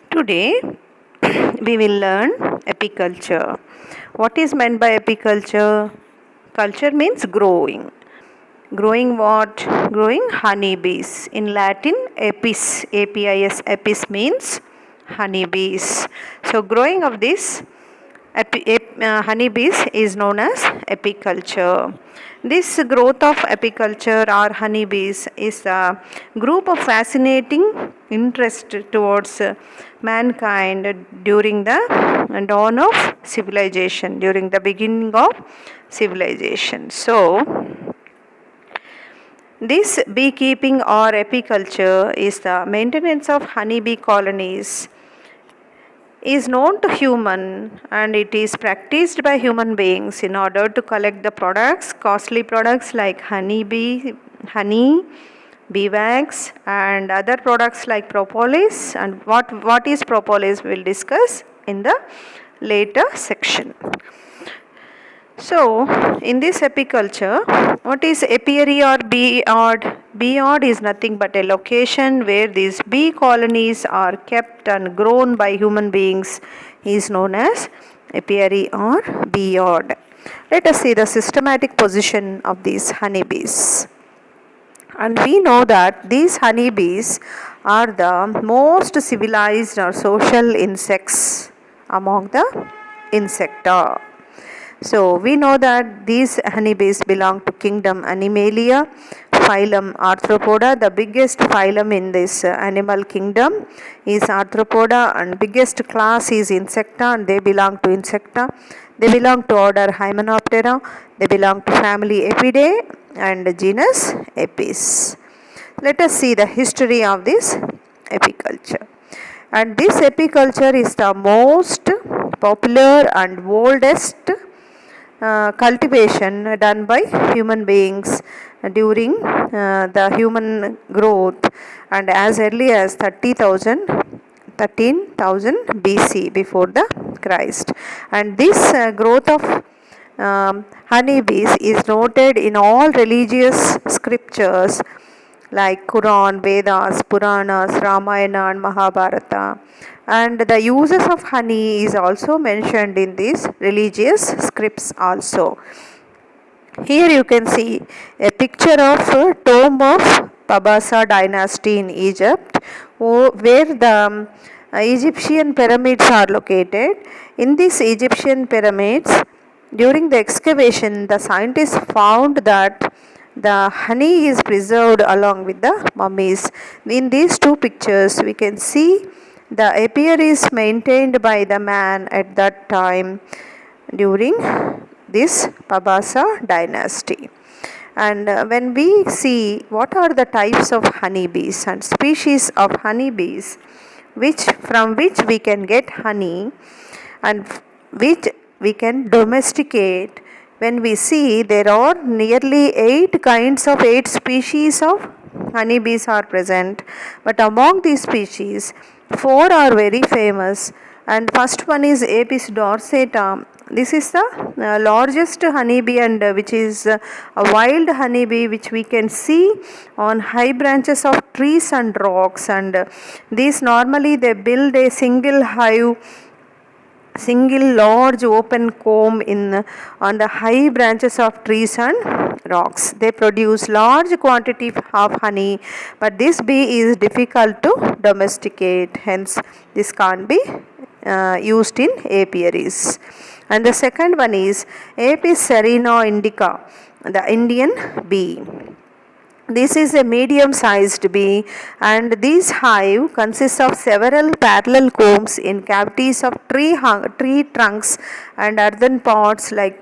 Today we will learn apiculture. What is meant by apiculture? Culture means growing. Growing what? Growing honeybees. In Latin, apis, apis, apis means honeybees. So, growing of this honeybees is known as apiculture. This growth of apiculture or honeybees is a group of fascinating interest towards mankind during the dawn of civilization, during the beginning of civilization. So, this beekeeping or apiculture is the maintenance of honeybee colonies is known to human and it is practiced by human beings in order to collect the products, costly products like honey, bee wax and other products like propolis. And what is propolis we will discuss in the later section. So, in this apiculture, what is apiary or bee yard? Bee yard is nothing but a location where these bee colonies are kept and grown by human beings is known as apiary or bee yard. Let us see the systematic position of these honeybees. And we know that these honeybees are the most civilized or social insects among the insecta. So we know that these honeybees belong to kingdom Animalia, phylum Arthropoda. The biggest phylum in this animal kingdom is Arthropoda and biggest class is Insecta and they belong to Insecta. They belong to order Hymenoptera. They belong to family Apidae and genus Apis. Let us see the history of this apiculture. And this apiculture is the most popular and oldest cultivation done by human beings during the human growth and as early as 13,000 BC before the Christ. And this growth of honeybees is noted in all religious scriptures like Quran, Vedas, Puranas, Ramayana and Mahabharata. And the uses of honey is also mentioned in these religious scripts also. Here you can see a picture of a tomb of Pabasa dynasty in Egypt where the Egyptian pyramids are located. In these Egyptian pyramids, during the excavation, the scientists found that the honey is preserved along with the mummies. In these two pictures, we can see the apiary is maintained by the man at that time during this Pabasa dynasty. And when we see what are the types of honeybees and species of honeybees from which we can get honey and which we can domesticate, when we see there are nearly 8 species of honeybees are present, but among these species 4 are very famous. And first one is Apis dorsata. This is the largest honeybee and which is a wild honeybee which we can see on high branches of trees and rocks. And these normally they build a single large open comb on the high branches of trees and rocks. They produce large quantity of honey, but this bee is difficult to domesticate, hence this can't be used in apiaries. And the second one is Apis serena indica, the Indian bee. This is a medium sized bee and this hive consists of several parallel combs in cavities of tree trunks and earthen pots like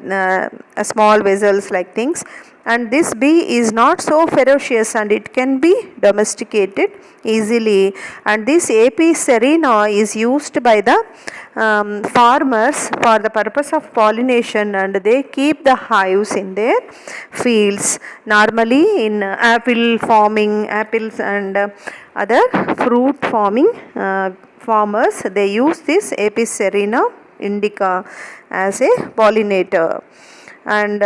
small vessels like things. And this bee is not so ferocious and it can be domesticated easily. And this Apis serena is used by the farmers for the purpose of pollination and they keep the hives in their fields. Normally in apples and other fruit farming farmers, they use this Apis serena indica as a pollinator. and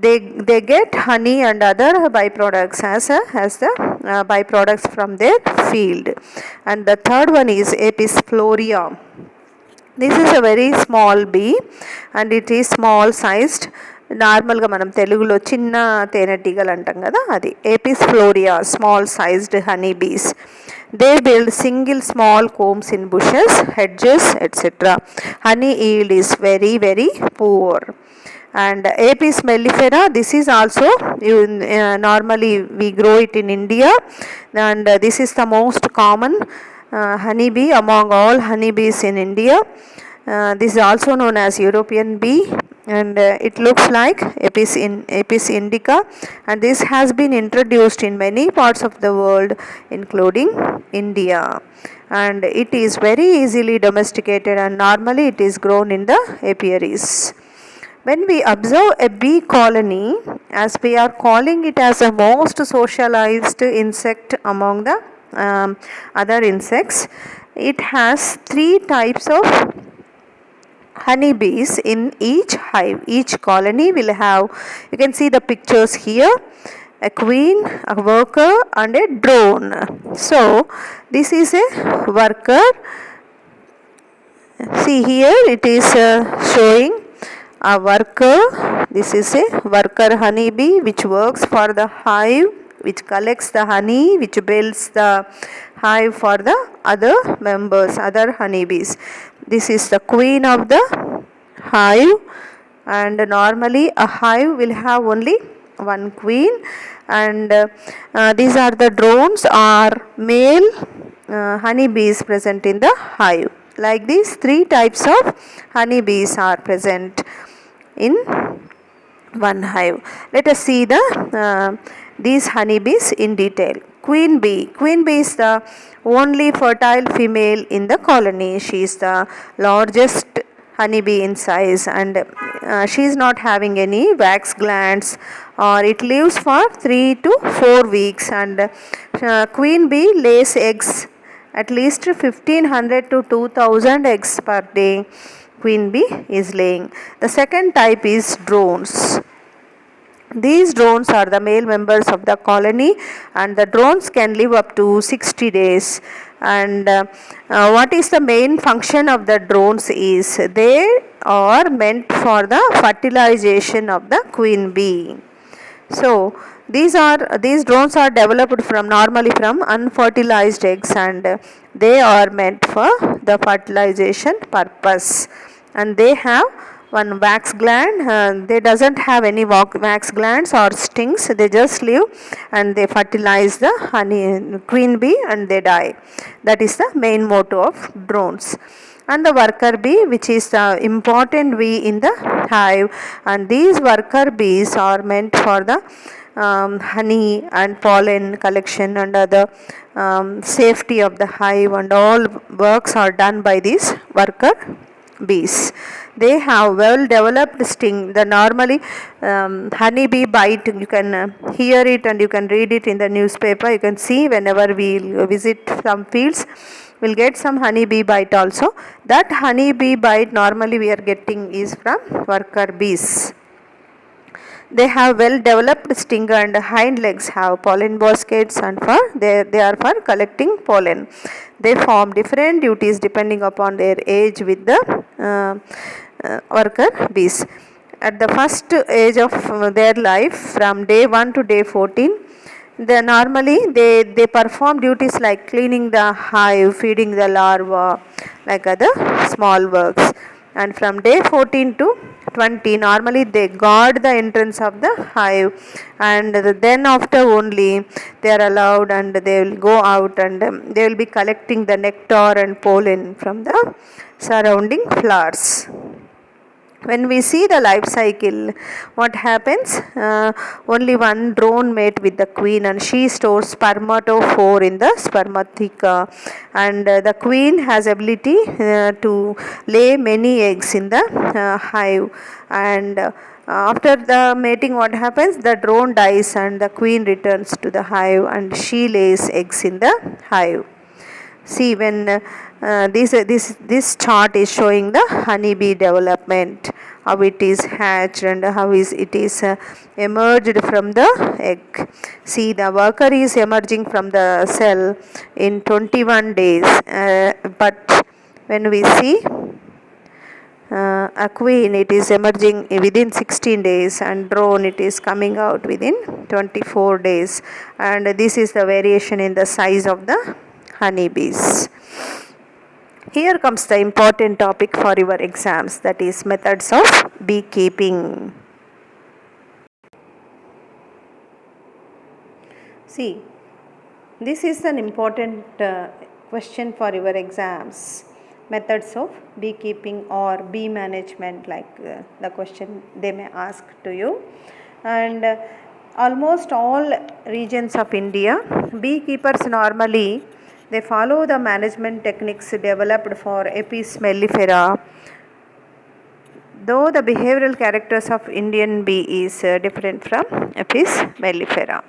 they get honey and other byproducts as the byproducts from their field. And the third one is Apis florea. This is a very small bee and it is small sized. నార్మల్గా మనం తెలుగులో చిన్న తేనెటీగలు అంటాం కదా, అది Apis florea, small sized honey bees. They build single small combs in bushes, hedges, etcetera. Honey yield is very very poor. And Apis mellifera, this is also normally we grow it in India, and this is the most common honeybee among all honeybees in India. This is also known as European bee, and it looks like Apis indica, and this has been introduced in many parts of the world including India, and it is very easily domesticated, and normally it is grown in the apiaries. When we observe a bee colony, as we are calling it as the most socialized insect among the other insects, it has 3 types of honeybees in each hive. Each colony will have, you can see the pictures here, a queen, a worker and a drone. So this is a worker. See here it is showing a worker. This is a worker honeybee which works for the hive, which collects the honey, which builds the hive for the other members, other honeybees. This is the queen of the hive, and normally a hive will have only one queen, and these are the drones or male honeybees present in the hive. Like these 3 types of honeybees are present in one hive. Let us see these honeybees in detail. Queen bee. Queen bee is the only fertile female in the colony. She is the largest honeybee in size, and she is not having any wax glands, or it lives for 3 to 4 weeks, and queen bee lays eggs at least 1500 to 2000 eggs per day. Queen bee is laying. The second type is drones. These drones are the male members of the colony, and the drones can live up to 60 days. And what is the main function of the drones is they are meant for the fertilization of the queen bee. So these drones are developed normally from unfertilized eggs, and they are meant for the fertilization purpose, and they have one wax gland. They doesn't have any wax glands or stings. They just live and they fertilize the honey queen bee and they die. That is the main motto of drones. And the worker bee, which is the important bee in the hive, and these worker bees are meant for the honey and pollen collection and other safety of the hive, and all works are done by these worker bees. They have well developed sting. The normally honeybee bite, you can hear it and you can read it in the newspaper. You can see whenever we visit some fields, we'll get some honeybee bite also. That honeybee bite normally we are getting is from worker bees. They have well developed sting, and hind legs have pollen baskets, and they are for collecting pollen. They form different duties depending upon their age with the worker bees. At the first age of their life, from day 1 to day 14, they perform duties like cleaning the hive, feeding the larva, like other small works. And from day 14 to 20, normally they guard the entrance of the hive, and then after only they are allowed, and they will go out and they will be collecting the nectar and pollen from the surrounding flowers. When we see the life cycle, what happens? Only one drone mate with the queen, and she stores spermatophore in the spermatheca, and the queen has ability to lay many eggs in the hive, and after the mating, what happens? The drone dies and the queen returns to the hive, and she lays eggs in the hive. See, when this chart is showing the honeybee development how it is hatched and how is it is emerged from the egg. See, the worker is emerging from the cell in 21 days, but when we see a queen, it is emerging within 16 days, and drone, it is coming out within 24 days. And this is the variation in the size of the honeybees. Here comes the important topic for your exams, that is methods of beekeeping. See, this is an important question for your exams. Methods of beekeeping or bee management, like the question they may ask to you. And almost all regions of India, beekeepers normally they follow the management techniques developed for Apis mellifera, though the behavioral characters of Indian bee is different from Apis mellifera.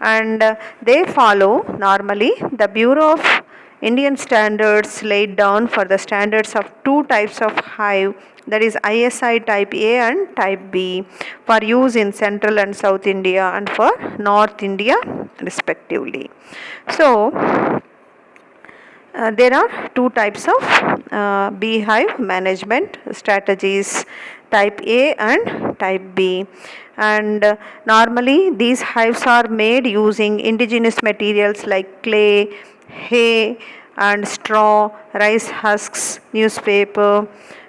And they follow normally the Bureau of Indian standards laid down for the standards of two types of hive, that is ISI type A and type B, for use in central and south India and for north India respectively. So there are two types of beehive management strategies, type A and type B. And normally these hives are made using indigenous materials like clay, hay and straw, rice husks, newspaper,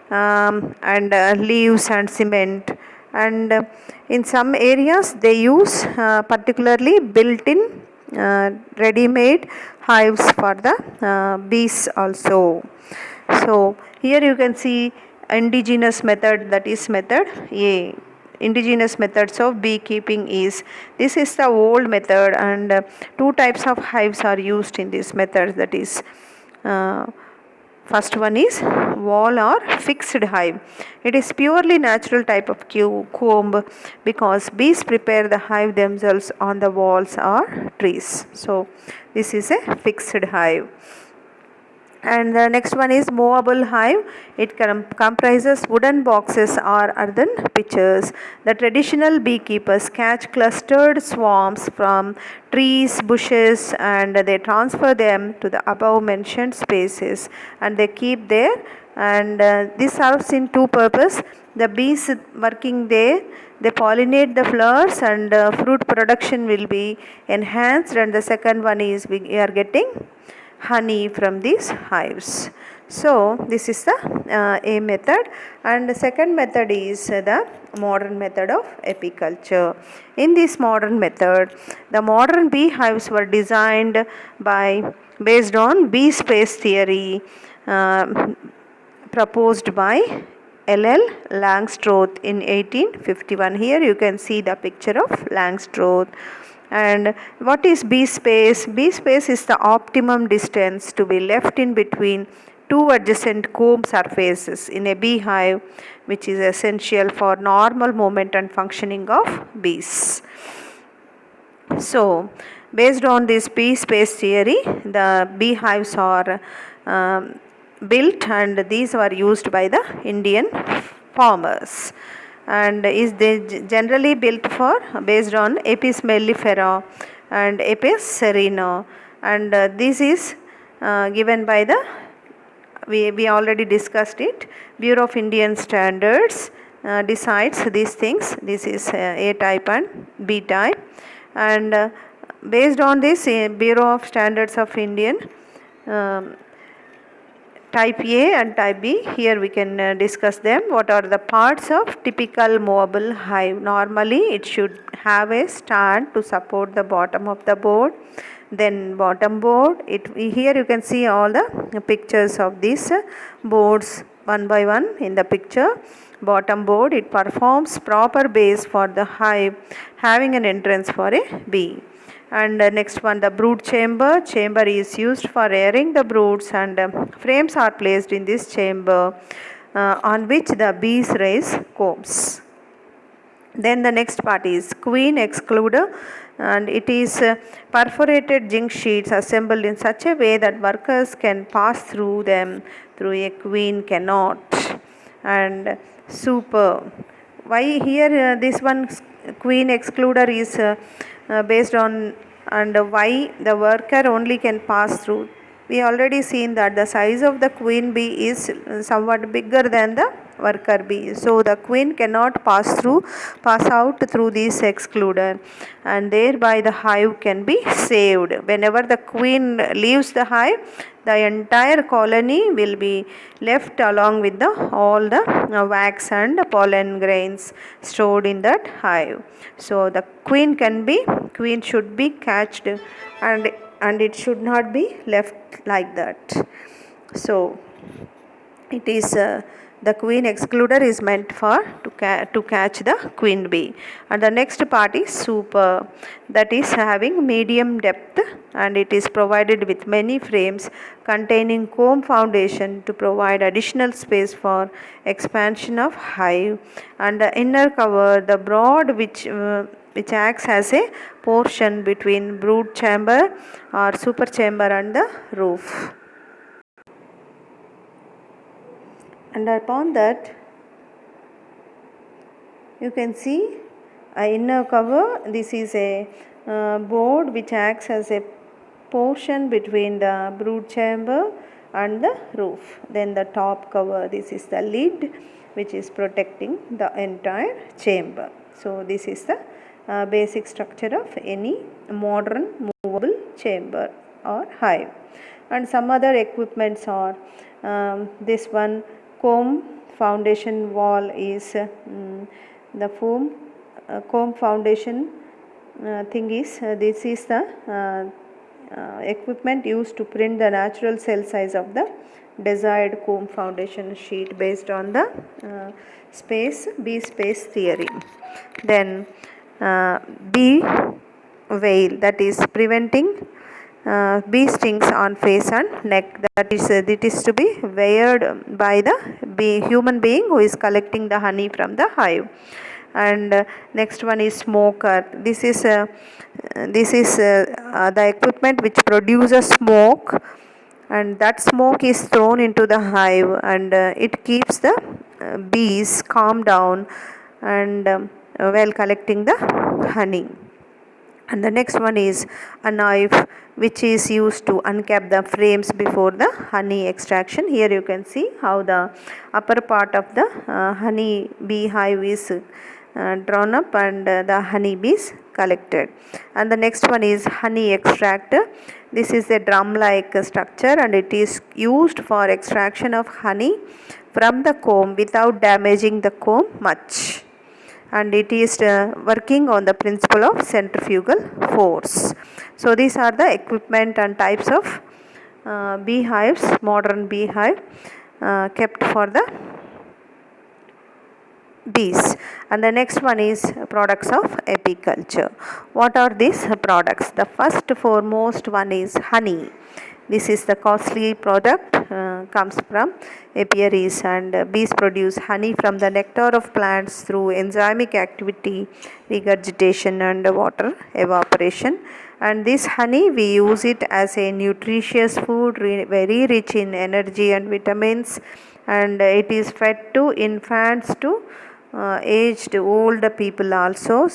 and leaves and cement. And in some areas they use particularly built-in ready-made hives for the bees also. So here you can see indigenous method, that is method A. Indigenous methods of beekeeping is, this is the old method, and two types of hives are used in this method, that is first one is wall or fixed hive. It is purely natural type of comb because bees prepare the hive themselves on the walls or trees. So this is a fixed hive. And the next one is movable hive. It comprises wooden boxes or earthen pitchers. The traditional beekeepers catch clustered swarms from trees, bushes, and they transfer them to the above mentioned spaces, and they keep there. And this serves in two purposes. The bees working there, they pollinate the flowers, and fruit production will be enhanced. And the second one is we are getting honey from these hives. So this is the A method, and the second method is the modern method of apiculture. In this modern method, the modern beehives were designed based on bee space theory proposed by L.L. Langstroth in 1851. Here you can see the picture of Langstroth. And what is bee space? Bee space is the optimum distance to be left in between two adjacent comb surfaces in a beehive, which is essential for normal movement and functioning of bees. So, based on this bee space theory, the beehives are built, and these were used by the Indian farmers, and is they generally built for based on Apis mellifera and Apis serena. And this is given by the we already discussed it, Bureau of Indian Standards decides these things. This is A type and B type, and based on this Bureau of Standards of Indian type A and type B, here we can discuss them. What are the parts of typical movable hive? Normally it should have a stand to support the bottom of the board, then bottom board. Here you can see all the pictures of these boards one by one in the picture. Bottom board, it performs proper base for the hive, having an entrance for a bee. And next one, the brood chamber. Chamber is used for airing the broods, and frames are placed in this chamber on which the bees raise combs. Then the next part is queen excluder, and it is perforated zinc sheets assembled in such a way that workers can pass through them, through a queen cannot. and super. Why here this one queen excluder is based on, and why the worker only can pass through? We already seen that the size of the queen bee is somewhat bigger than the worker bee, so the queen cannot pass out through this excluder, and thereby the hive can be saved. Whenever the queen leaves the hive, the entire colony will be left along with the all the wax and pollen grains stored in that hive. So the queen should be catched, and it should not be left like that. So it is the queen excluder is meant for to catch the queen bee. And the next part is super, that is having medium depth, and it is provided with many frames containing comb foundation to provide additional space for expansion of hive. And the inner cover, the broad, which acts as a portion between brood chamber or super chamber and the roof. And upon that you can see a inner cover. This is a board which acts as a portion between the brood chamber and the roof. Then the top cover, this is the lid which is protecting the entire chamber. So this is the basic structure of any modern movable chamber or hive. And some other equipments are this one comb foundation wall is the comb foundation thing is this is the equipment used to print the natural cell size of the desired comb foundation sheet based on the bee space theory. Then bee veil, that is preventing bee stings on face and neck, that is it is to be weared by the human being who is collecting the honey from the hive. And next one is smoker. This is the equipment which produces smoke, and that smoke is thrown into the hive, and it keeps the bees calm down and while collecting the honey. And the next one is a knife which is used to uncap the frames before the honey extraction. Here you can see how the upper part of the honey bee hive is drawn up, and the honey bees collected. And the next one is honey extractor. This is a drum like structure, and it is used for extraction of honey from the comb without damaging the comb much, and it is working on the principle of centrifugal force. So these are the equipment and types of beehives, modern beehive kept for the bees. And the next one is products of apiculture. What are these products? The first foremost one is honey. This is the costly product, comes from apiaries, and bees produce honey from the nectar of plants through enzymic activity, regurgitation and water evaporation. And this honey, we use it as a nutritious food, very rich in energy and vitamins, and it is fed to infants, to aged old people also,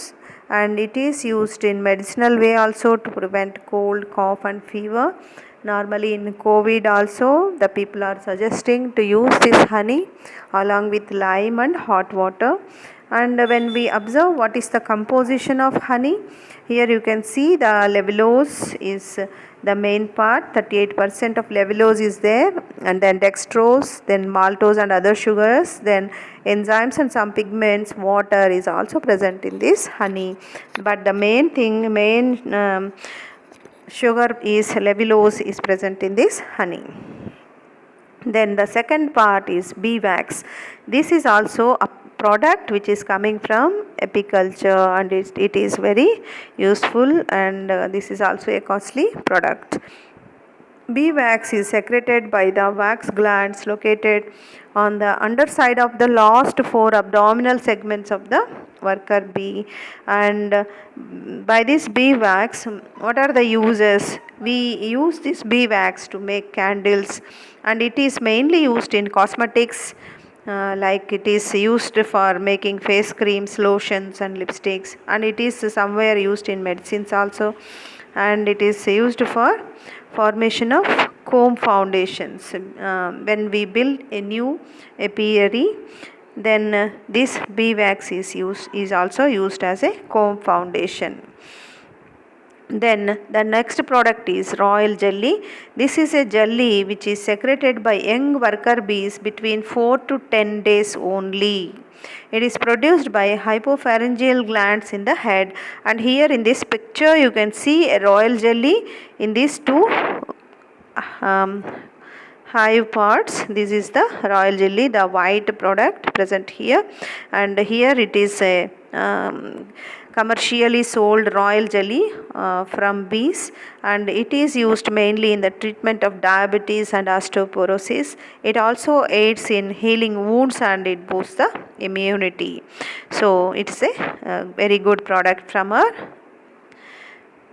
and it is used in medicinal way also to prevent cold, cough and fever. Normally in COVID also the people are suggesting to use this honey along with lime and hot water. And when we observe what is the composition of honey, here you can see the levulose is the main part, 38% of levulose is there, and then dextrose, then maltose and other sugars, then enzymes and some pigments, water is also present in this honey. But the main sugar is levulose is present in this honey. Then the second part is bee wax. This is also a product which is coming from apiculture, and it is very useful, and this is also a costly product. Bee wax is secreted by the wax glands located on the underside of the last 4 abdominal segments of the worker bee. And by this bee wax, what are the uses? We use this bee wax to make candles, and it is mainly used in cosmetics like it is used for making face creams, lotions and lipsticks, and it is somewhere used in medicines also, and it is used for formation of comb foundations. When we build a new apiary, then this beeswax is also used as a comb foundation. Then the next product is royal jelly. This is a jelly which is secreted by young worker bees between 4 to 10 days only. It is produced by hypopharyngeal glands in the head, and here in this picture you can see a royal jelly in these two um, hive parts. This is the royal jelly, the white product present here, and here it is a commercially sold royal jelly from bees, and it is used mainly in the treatment of diabetes and osteoporosis. It also aids in healing wounds and it boosts the immunity. So it's a very good product from our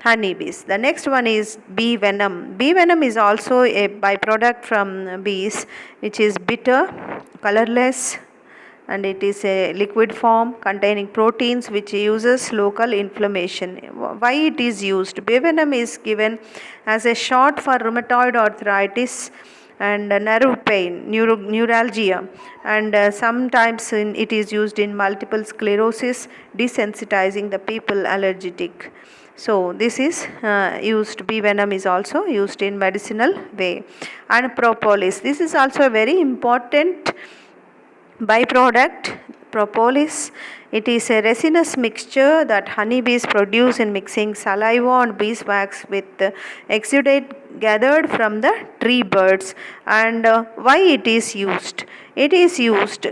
honeybees. The next one is bee venom. Bee venom is also a byproduct from bees, which is bitter, colorless, and it is a liquid form containing proteins which uses local inflammation. Why it is used? Bee venom is given as a shot for rheumatoid arthritis and nerve pain, neuralgia, and sometimes it is used in multiple sclerosis, desensitizing the people allergic. So this is used, bee venom is also used in medicinal way. And propolis, this is also a very important byproduct. Propolis, it is a resinous mixture that honeybees produce in mixing saliva and beeswax with exudate gathered from the tree birds. And why it is used? It is used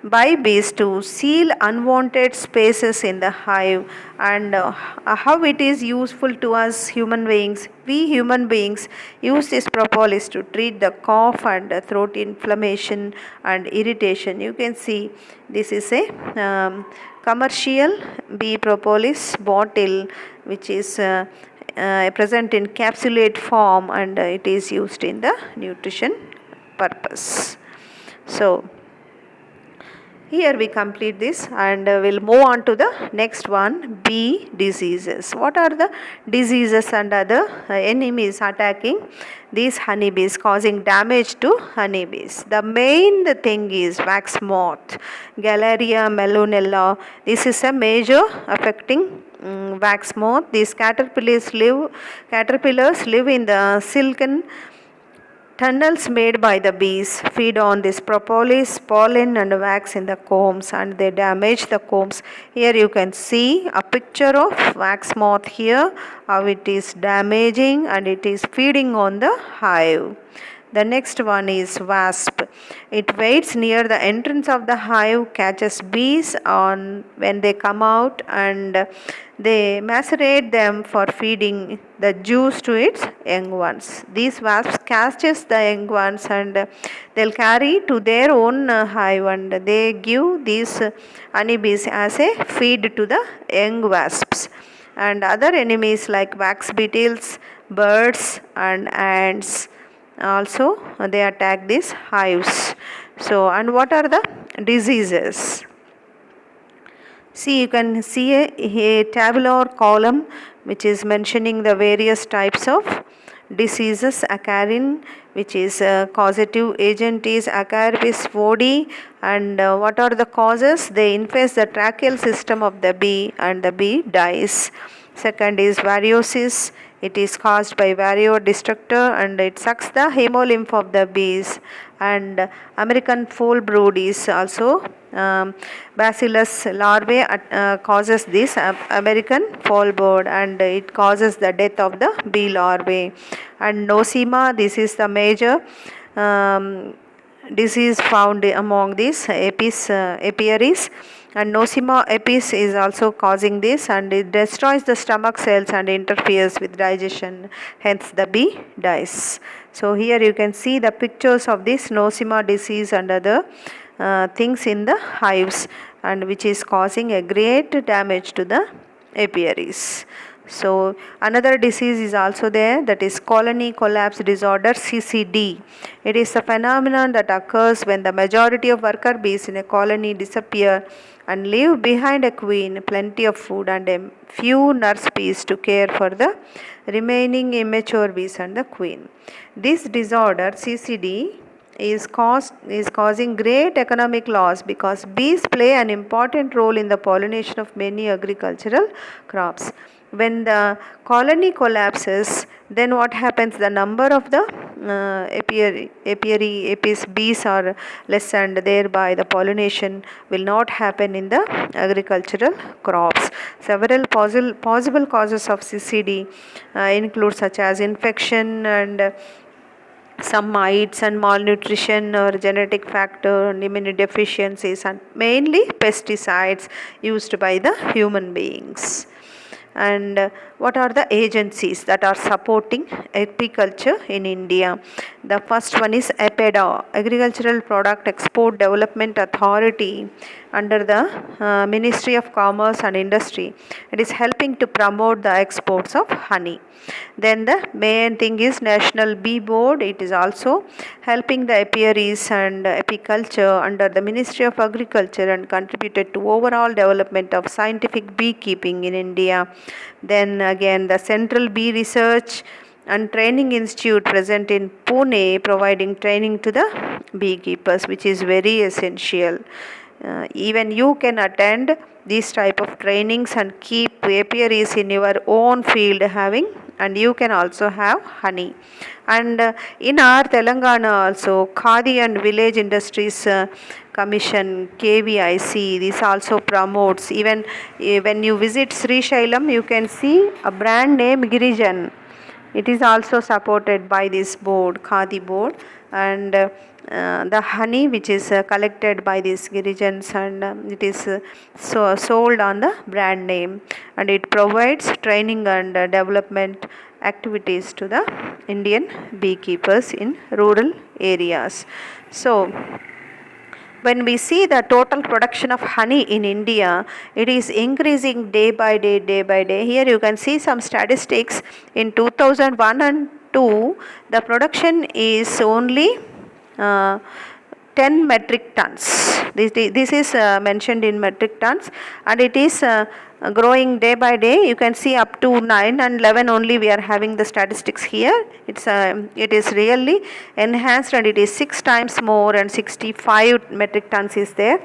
by bees to seal unwanted spaces in the hive. And how it is useful to us human beings? We human beings use this propolis to treat the cough and throat inflammation and irritation. You can see this is a commercial bee propolis bottle which is present in capsulate form, and it is used in the nutrition purpose. So here we complete this, and we'll move on to the next one, bee diseases. What are the diseases and other enemies attacking these honeybees, causing damage to honeybees? The main thing is wax moth, Galeria melonella. This is a major affecting wax moth. These caterpillars live in the silken tunnels made by the bees, feed on this propolis, pollen and wax in the combs, and they damage the combs. Here you can see a picture of wax moth here, how it is damaging and it is feeding on the hive. The next one is wasp. It waits near the entrance of the hive, catches bees on when they come out, and they macerate them for feeding the juice to its young ones. These wasps catches the young ones and they'll carry to their own hive, and they give these honeybees as a feed to the young wasps. And other enemies like wax beetles, birds and ants, also they attack these hives. So, and what are the diseases? See, you can see a tabular column which is mentioning the various types of diseases. Acarine, which is causative agent, is Acaripis vodi, and what are the causes? They infest the tracheal system of the bee and the bee dies. Second is variosis. It is caused by Varroa destructor and it sucks the hemolymph of the bees. And American foul brood is also Bacillus larvae causes this American foul brood, and it causes the death of the bee larvae. And Nosema, this is the major disease found among these apiaries. And Nosema apis is also causing this, and it destroys the stomach cells and interferes with digestion, hence the bee dies. So here you can see the pictures of this Nosema disease and other things in the hives, and which is causing a great damage to the apiaries. So another disease is also there, that is colony collapse disorder, CCD. It is a phenomenon that occurs when the majority of worker bees in a colony disappear and leave behind a queen, plenty of food and a few nurse bees to care for the remaining immature bees and the queen. This disorder, CCD, is causing great economic loss because bees play an important role in the pollination of many agricultural crops. When the colony collapses, then what happens? The number of the apis bees are lessened, thereby the pollination will not happen in the agricultural crops. Several possible causes of CCD include such as infection and some mites and malnutrition or genetic factor and immunodeficiencies, and mainly pesticides used by the human beings. And what are the agencies that are supporting apiculture in India? The first one is APEDA, Agricultural Product Export Development Authority, under the Ministry of Commerce and Industry. It is helping to promote the exports of honey. Then the main thing is National Bee Board. It is also helping the apiaries and apiculture under the Ministry of Agriculture and contributed to overall development of scientific beekeeping in India. Then again the Central Bee Research and Training Institute present in Pune, providing training to the beekeepers, which is very essential. Even you can attend these type of trainings and keep apiaries in your own field having, and you can also have honey. And in our Telangana also, Khadi and Village Industries Commission, KVIC, this also promotes. Even when you visit Sri Shailam, you can see a brand name Girijan. It is also supported by this board, Khadi board, and the honey which is collected by these Girijans, and it is sold on the brand name, and it provides training and development activities to the Indian beekeepers in rural areas. So when we see the total production of honey in India, it is increasing day by day, day by day. Here you can see some statistics. In 2001 and 2, the production is only uh, 10 metric tons. This is mentioned in metric tons, and it is growing day by day. You can see up to 9 and 11 only we are having the statistics here. It is really enhanced, and it is 6 times more, and 65 metric tons is there.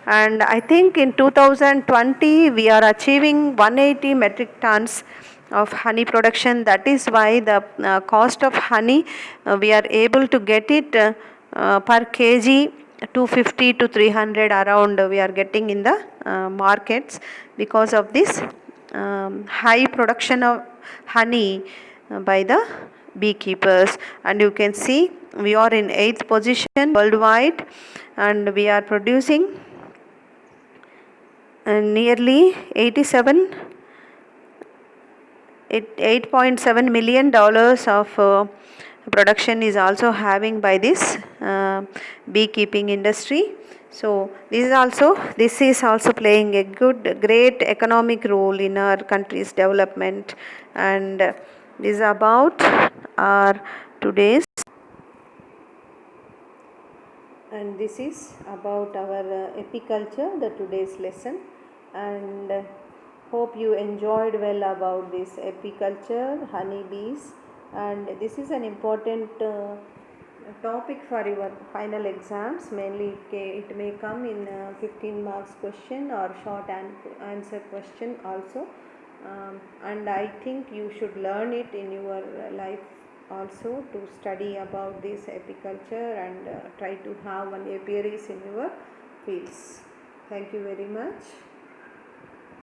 And I think in 2020 we are achieving 180 metric tons of honey production. That is why the cost of honey, we are able to get it per kg 250 to 300 around, we are getting in the markets, because of this high production of honey by the beekeepers. And you can see we are in 8th position worldwide, and we are producing nearly 8.7 million dollars of production is also having by this beekeeping industry. So this is also playing a great economic role in our country's development. And this is about our today's, and this is about our apiculture, the today's lesson. And hope you enjoyed well about this apiculture, honeybees, and this is an important topic for your final exams. Mainly it may come in 15 marks question or short answer question also. And I think you should learn it in your life also, to study about this apiculture and try to have an apiaries in your fields. Thank you very much.